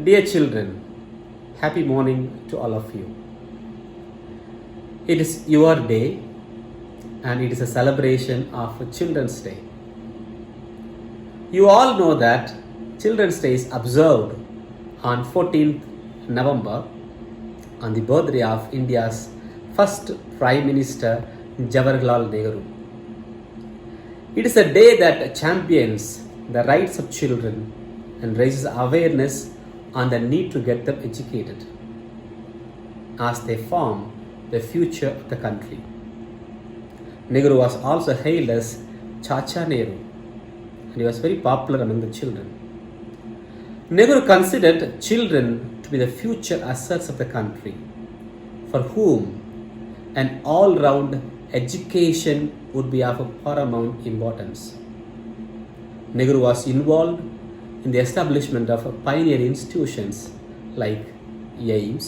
Dear children, happy morning to all of you. It is your day and it is a celebration of Children's Day. You all know that Children's Day is observed on 14th November on the birthday of India's first Prime Minister Jawaharlal Nehru. It is a day that champions the rights of children and raises awareness on the need to get them educated as they form the future of the country. Nehru was also hailed as Chacha Nehru and he was very popular among the children. Nehru considered children to be the future assets of the country for whom an all-round education would be of paramount importance. Nehru was involved in the establishment of pioneer institutions like AIIMS,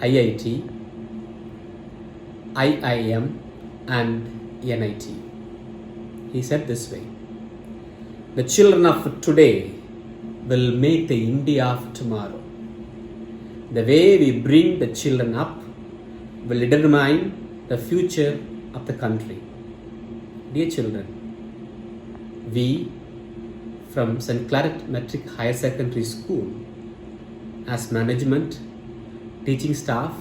IIT, IIM and NIT. He said this way, "The children of today will make the India of tomorrow. The way we bring the children up will determine the future of the country." Dear children, we from St. Claret Metric Higher Secondary School, as management, teaching staff,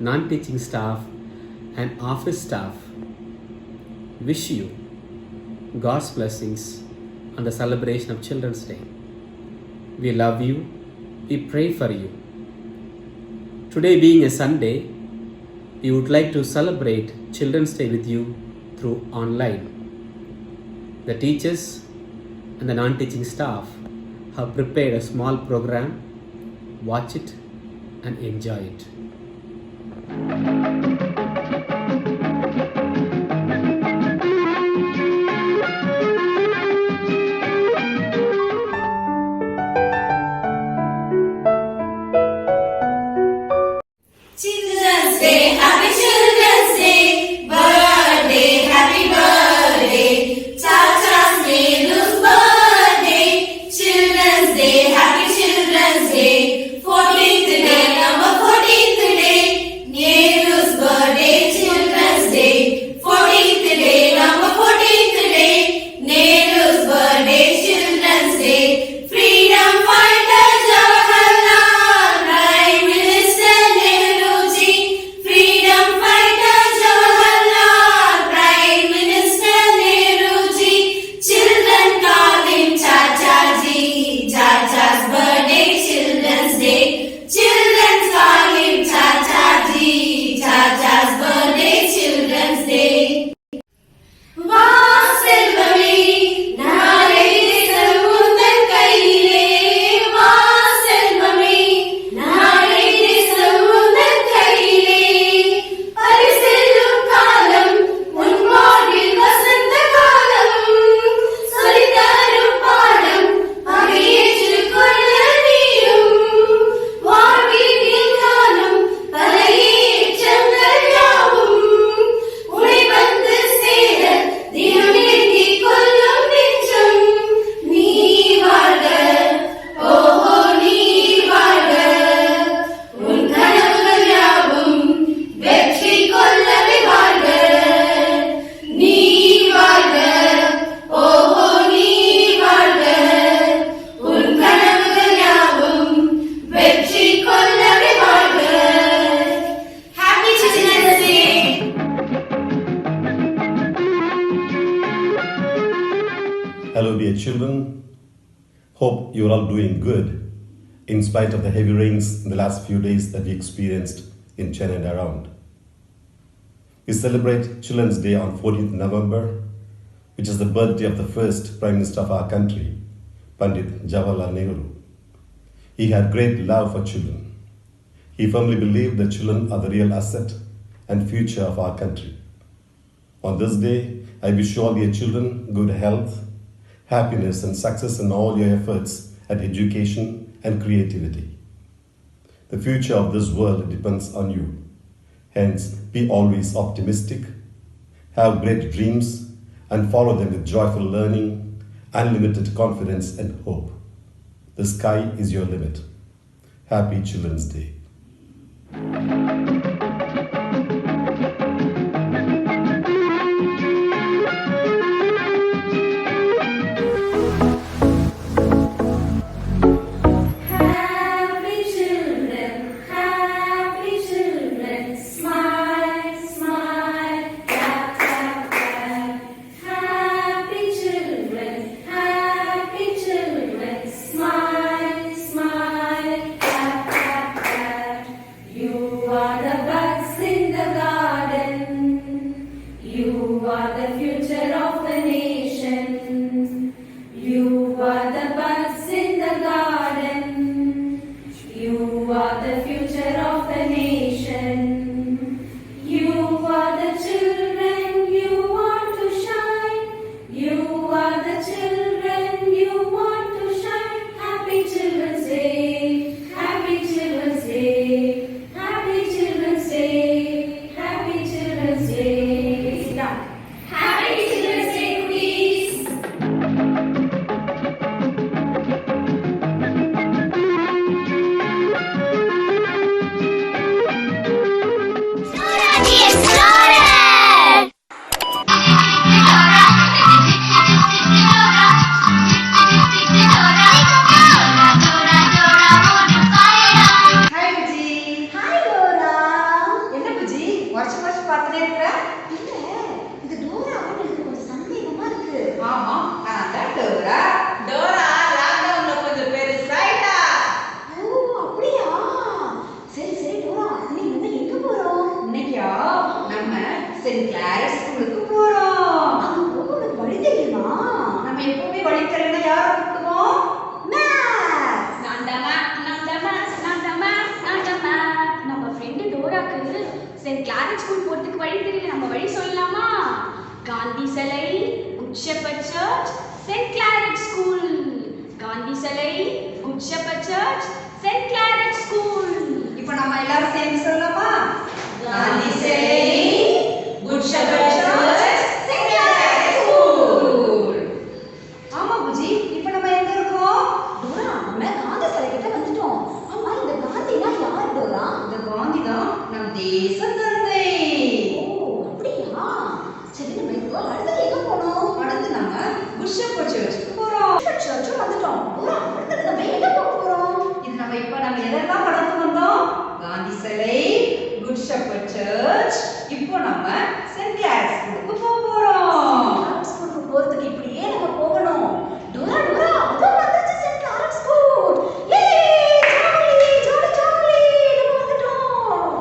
non-teaching staff and office staff, wish you God's blessings on the celebration of Children's Day. We love you, we pray for you. Today being a Sunday, we would like to celebrate Children's Day with you through online. The teachers and the non-teaching staff have prepared a small program. Watch it and enjoy it. Children's Day, happy Children's Day, birthday, happy birthday, Chacha's Nehru's birthday, Children's Day, happy Children's Day, 14th day, number 14th day, Nehru's birthday, Children's Day, 14th day, number 14th day, Nehru's birthday, Children's Day, freedom fighter Jawaharlal, Prime Minister Nehruji, freedom fighter Jawaharlal, Prime Minister Nehruji, children call him Chachaji, Chacha's birthday, Children's Day, children call him Chachaji, Chacha's birthday, Children's Day. வாசல்வழி நாளை தேசமுந்தன் கையிலே, வாசல்வழி நாளை தேசமுந்தன் கையிலே, பரிசெல்லும் காலம் உன் வாழ்வில் வசந்த காலம், சொல்லித்தரும் பாடம் பகையேற்றுக் கொள்ள நீயும், வாழ்வில் காலம் பல ஏற்றங்கள் யாவும் உனை வந்து சேர தினம் ஏந்திக் கொள்ளும் நெஞ்சம். நீ வாழ்க, ஓஹோ நீ வாழ்க, உன் கனவுகள் யாவும் வெற்றி கொள்ளவே வாழ்க. நீ வாழ்க, ஓஹோ நீ வாழ்க, உன் கனவுகள் யாவும் வெற்றி கொள்ளவே வாழ்க. Happy Children's Day. Hello, dear children. Hope you're all doing good in spite of the heavy rains in the last few days that we experienced in Chennai and around. We celebrate Children's Day on 14th November, which is the birthday of the first Prime Minister of our country, Pandit Jawaharlal Nehru. He had great love for children. He firmly believed that children are the real asset and future of our country. On this day, I wish all dear children good health, happiness and success in all your efforts at education and creativity. The future of this world depends on you. Hence, be always optimistic, have great dreams and follow them with joyful learning, unlimited confidence and hope. The sky is your limit. Happy Children's Day. Happy children, smile, smile, clap, clap, clap. Happy children, smile, smile, clap, clap, clap. You are the buds in the garden. You are the future of the nation. You are the buds in the garden. You are the future of the nation. You are the children you want to shine. You are the children you want to shine. Happy Children's Day. Happy Children's Day. Happy Children's Day. Happy Children's Day. Sit down. Happy Children's Day, please. Hi Bujji. Hi Dora. என்ன புஜி வருஷம் வருஷம் பார்த்துட்டே இருக்கிற? இல்ல, இது டோரான்னு எனக்கு கொஞ்சம் சந்தேகமா இருக்கு. ஆமா, நான் தான் டோரா. டோரா லாக்டவுன்ல கொஞ்சம் பெருசாயிட்டா. ஓ, அப்படியா? சரி சரி டோரா, இன்னைக்கு நம்ம எங்க போறோம்? இன்னைக்கா நம்ம சென்ட் கிளாரஸ் ஸ்கூலுக்கு போறோம். அங்க போக உனக்கு வழி தெரியுமா? நம்ம எப்பவுமே வழி தெரியல யாரை கூப்பிடுவோம்? மேக்ஸ். நம்ம ஃப்ரெண்டு டோராக்கு சென்ட் கிளாரன்ஸ் ஸ்கூல் போறதுக்கு வழி தெரியல. நம்ம வழி சொல்லலாமா? காந்தி சிலை, good shepherd church, saint Clarence school. Gandhi சிலை, good shepherd church, saint Clarence school. இப்போ நம்ம எல்லாரும் சேர்ந்து சொல்லலாமா? காந்தி சிலை, good shepherd church, saint Clarence school. ஆமா புஜி, இப்போ நம்ம எங்க இருக்கோம்? டோரா, நம்ம காந்தி சிலை கிட்ட வந்துட்டோம். ஆமா, இந்த காந்தினா யார் டோரா? இந்த காந்தி தான் நம் தேச தந்தை. ஓ, அப்படியா? சரி, நம்ம இப்போ அடுத்து எங்க போகணும்? அடுத்து நம்ம குட் ஷெப்பர்ட் சர்ச்சுக்கு போறோம். சர்ச்சும் வந்துட்டோம். டோரா, அடுத்து நம்ம எங்க போக போறோம்? இது நம்ம எதெல்லாம் கடந்து வந்தோம்? காந்தி சிலை, குட் ஷெப்பர்ட் சர்ச். இப்போ நம்ம சென்ட் கிளாரன்ஸ் ஸ்கூலுக்கு போறோம். கிளாரன்ஸ் ஸ்கூலுக்கு போறதுக்கு இப்படியே நம்ம போகணும். டோரா டோரா, அதோ வந்துருச்சு Saint Clarence School. Jolly jolly jolly, நம்ம வந்துட்டோம்.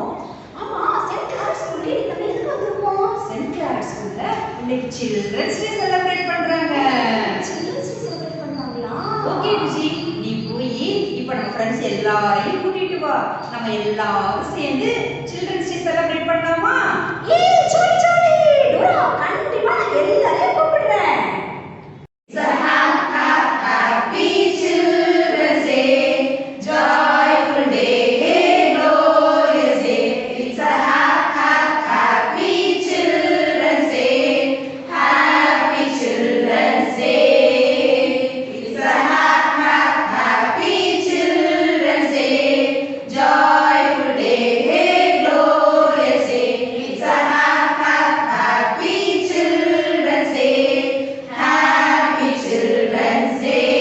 ஆமா, சென்ட் கிளாரன்ஸ் ஸ்கூல்ல நம்ம எதுக்கு வந்திருக்கோம்? சென்ட் கிளாரன்ஸ் ஸ்கூல்ல இன்னைக்கு சில்ட்ரன்ஸ் டே செலிப்ரேட் பண்றாங்க. சில்ட்ரன்ஸ் டே செலிப்ரேட் பண்றாங்களா? ஓகே புஜி, நீ போய் இப்போ நம்ம ஃப்ரெண்ட்ஸ் எல்லாரையும் கூட்டிட்டு வா. நம்ம எல்லாரும் சேர்ந்து சில்ட்ரன்ஸ் டே செலிப்ரேட் பண்ணலாமா? Jolly jolly. டோரா, கண்டிப்பா நான் எல்லாரையும் கூப்பிடுறேன். Happy Children's Day, joyful day, glorious day. It's a happy Children's Day, happy Children's Day. It's a happy Children's Day, joyful day, glorious day. It's a happy Children's Day, happy Children's Day,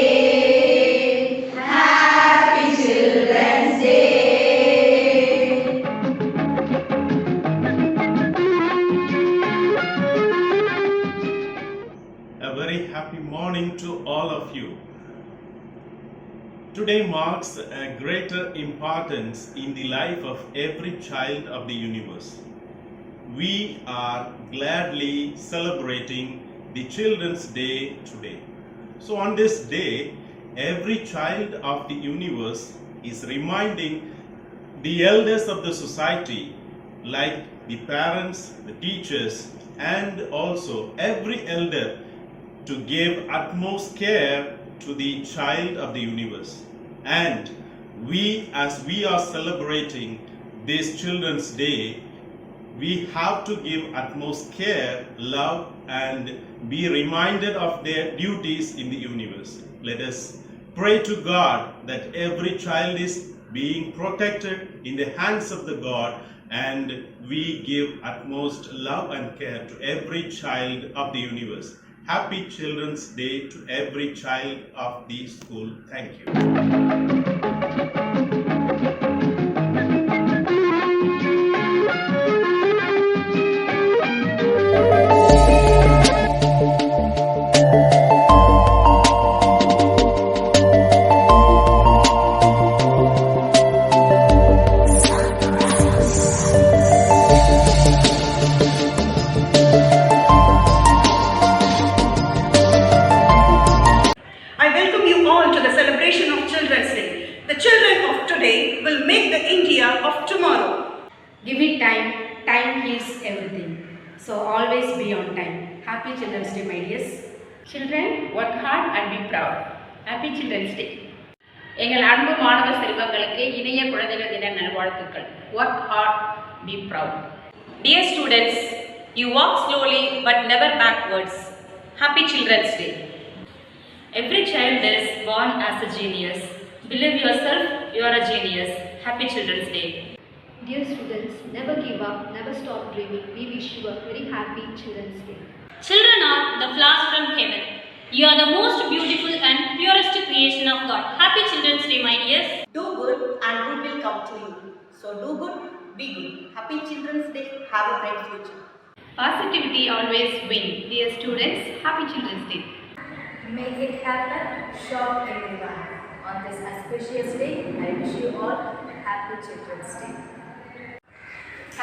happy Children's Day. A very happy morning to all of you. Today marks a greater importance in the life of every child of the universe. We are gladly celebrating the Children's Day today. So on this day, every child of the universe is reminding the elders of the society, like the parents, the teachers, and also every elder, to give utmost care to the child of the universe. And as we are celebrating this Children's Day, we have to give utmost care, love, and be reminded of their duties in the universe. Let us pray to God that every child is being protected in the hands of the God, and we give utmost love and care to every child of the universe. Happy Children's Day to every child of the school. Thank you. I welcome you all to the celebration of Children's Day. The children of today will make the India of tomorrow. Give it time. Time heals everything. So always be on time. Happy Children's Day, my dears. Children, work hard and be proud. Happy Children's Day. எங்கள் அன்பு மாணவ செல்வங்களுக்கு இணைய குழந்தைகள் தின நல்வாழ்த்துக்கள். Work hard, be proud. Dear students, you walk slowly but never backwards. Happy Children's Day. Every child is born as a genius. Believe yourself, you are a genius. Happy Children's Day. Dear students, never give up, never stop dreaming. We wish you a very happy Children's Day. Children are the flowers from heaven. You are the most beautiful and purest creation of God. Happy Children's Day, my dears. Do good and good will come to you. So do good, be good. Happy Children's Day. Have a bright future. Positivity always win. Dear students, happy Children's Day. Make it happen, shock everyone. On this auspicious day, I wish you all a happy Children's Day.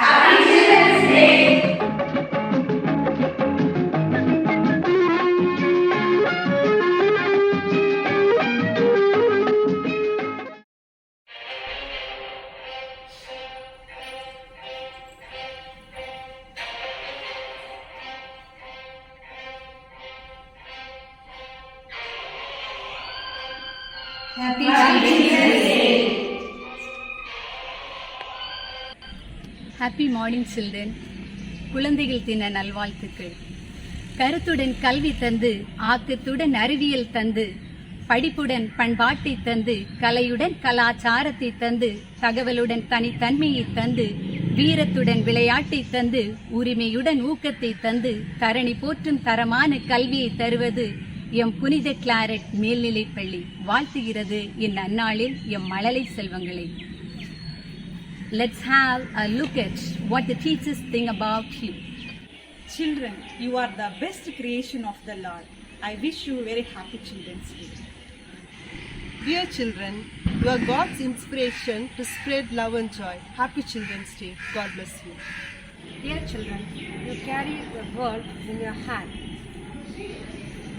Happy Children's Day! Happy Children's Day. Happy morning children. குழந்தைகள் தின நல்வாழ்த்துக்கள். கருத்துடன் கல்வி தந்து, ஆக்கத்துடன் அறிவியல் தந்து, படிப்புடன் பண்பாட்டை தந்து, கலையுடன் கலாச்சாரத்தை தந்து, தகவலுடன் தனித்தன்மையை தந்து, வீரத்துடன் விளையாட்டை தந்து, உரிமையுடன் ஊக்கத்தை தந்து, தரணி போற்றும் தரமான கல்வியை தருவது எம் புனித கிளாரட் மேல்நிலைப் பள்ளி வாழ்த்துகிறது என் அந்நாளில் எம் மழலை செல்வங்களை. Let's have a look at what the teachers think about you. Children, you are the best creation of the Lord. I wish you a very happy Children's Day. Dear children, you are God's inspiration to spread love and joy. Happy Children's Day. God bless you. Dear children, you carry the world in your hand.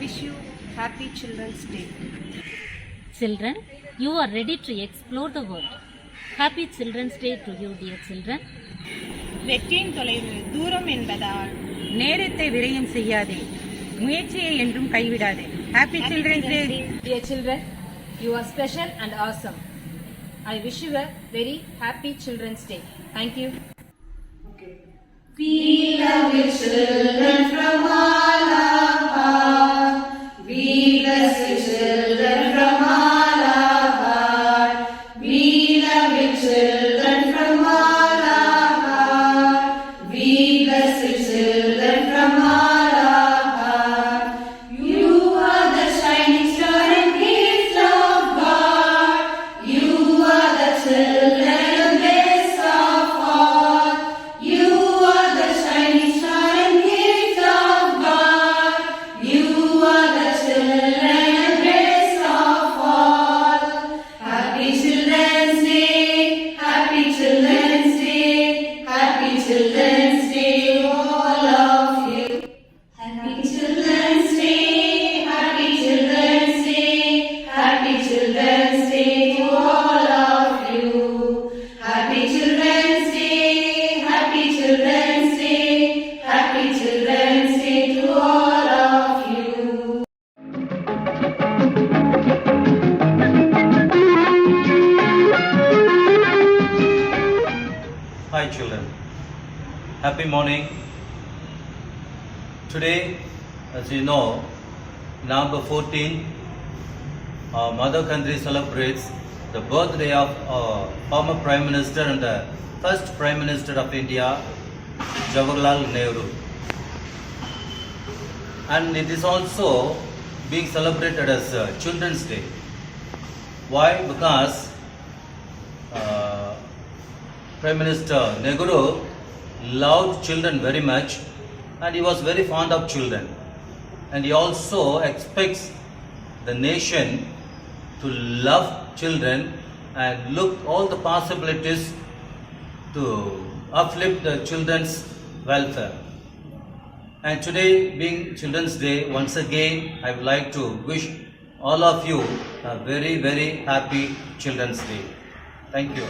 Wish you happy Children's Day. Children, you are ready to explore the world. Happy Children's Day to you, dear children. வெற்றியின் தொலைவு தூரம் என்பதால் நேரத்தை விரயம் செய்யாதே, முயற்சியை என்றும் கைவிடாதே. Happy Children's Day. Dear children, you are special and awesome. I wish you a very happy Children's Day. Thank you. We love you, children, from all our heart. We bless you, children, from all our heart. We love you, children, from all our heart. We bless you, children, from all our heart. You are the shining star and gift of God. You are the children, best of all. You are the shining star and gift of God. You are the children, best of all. Happy Children's Day, Happy Children's Day, Happy Children's Day to all of you. Happy Children's Day, Happy Children's Day, Happy Children's Day to all of you. Happy Children's Day, Happy Children's Day, Happy Children's Day to all of you. Hi children, happy morning. Today, as you know, November 14, our mother country celebrates the birthday of former Prime Minister and the first Prime Minister of India, Jawaharlal Nehru. And it is also being celebrated as Children's Day. Why? Because Prime Minister Nehru loved children very much and he was very fond of children. And he also expects the nation to love children and look all the possibilities to uplift the children's welfare. And today being Children's Day, once again I would like to wish all of you a very, very happy Children's Day. Thank you.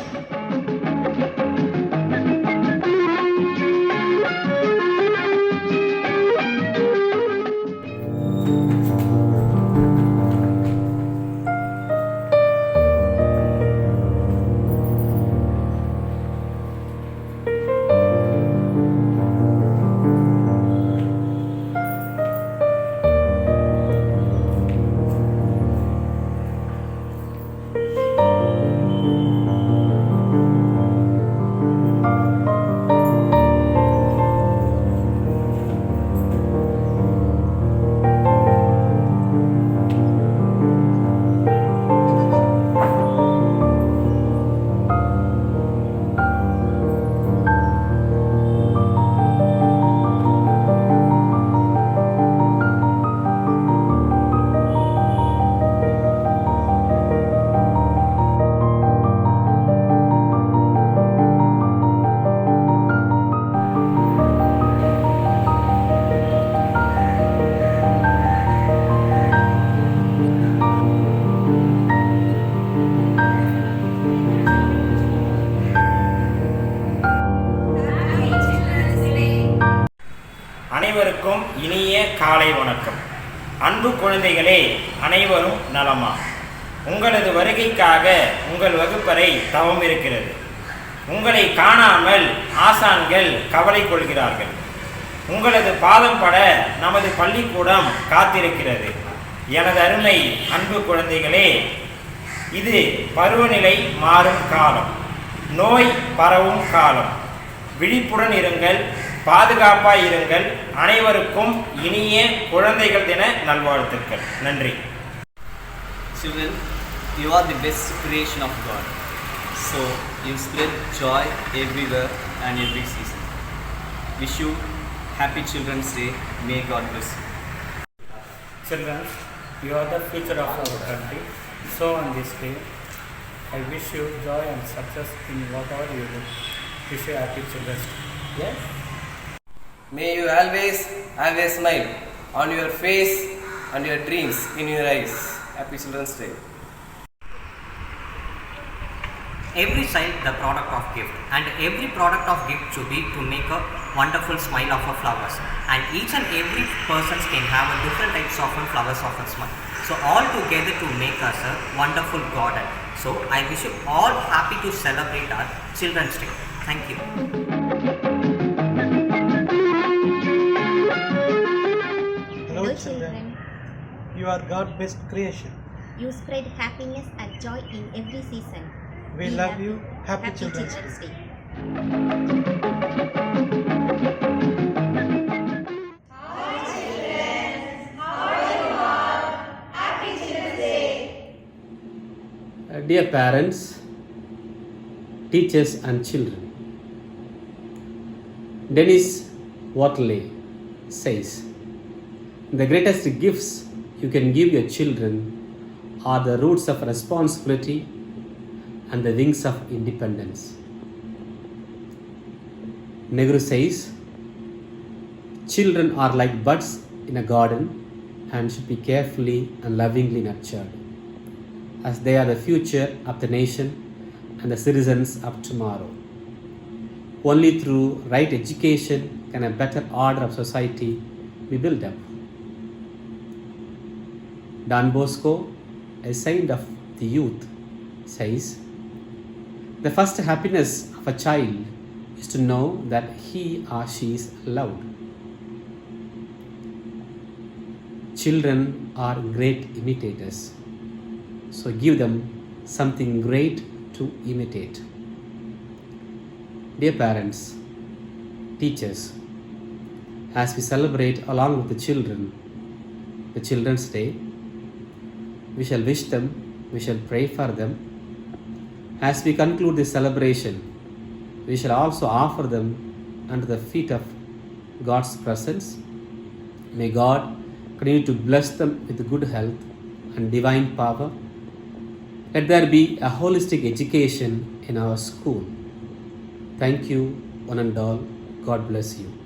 அனைவருக்கும் இனிய காலை வணக்கம். அன்பு குழந்தைகளே, அனைவரும் நலமா? உங்களது வருகைக்காக உங்கள் வகுப்பறை தவம் இருக்கிறது. உங்களை காணாமல் ஆசான்கள் கவலை கொள்கிறார்கள். உங்களது பாதம் பட நமது பள்ளிக்கூடம் காத்திருக்கிறது. எனது அருமை அன்பு குழந்தைகளே, இது பருவநிலை மாறும் காலம், நோய் பரவும் காலம். விழிப்புடன் இருங்கள், பாதுகாப்பாய் இருங்கள். அனைவருக்கும் இனிய குழந்தைகள் தின நல்வாழ்த்துக்கள். நன்றி. Children, you are the best creation of God. So you spread joy everywhere and every season. Wish you happy Children's Day. May God bless you. Children, you are the future of our country. So on this day, I wish you joy and success in whatever you do. Wish you happy Children's Day. Yes. May you always have a smile on your face and your dreams in your eyes. Happy Children's Day. Every child the product of gift, and every product of gift should be to make a wonderful smile of a flowers, and each and every person can have a different types of flowers of a smile, so all together to make us a wonderful garden. So I wish you all happy to celebrate our Children's Day. Thank you. Hello children, you are God's best creation. You spread happiness and joy in every season. We love you. Happy Children's Day. Dear parents, teachers and children, Dennis Watley says, the greatest gifts you can give your children are the roots of responsibility and the wings of independence. Nehru says, children are like buds in a garden and should be carefully and lovingly nurtured, as they are the future of the nation and the citizens of tomorrow. Only through right education can a better order of society be built up. Don Bosco, a saint of the youth, says, the first happiness of a child is to know that he or she is loved. Children are great imitators. So give them something great to imitate. Dear parents, teachers, as we celebrate along with the children the Children's Day, we shall wish them, we shall pray for them. As we conclude this celebration, we shall also offer them under the feet of God's presence. May God continue to bless them with good health and divine power. Let there be a holistic education in our school. Thank you, one and all. God bless you.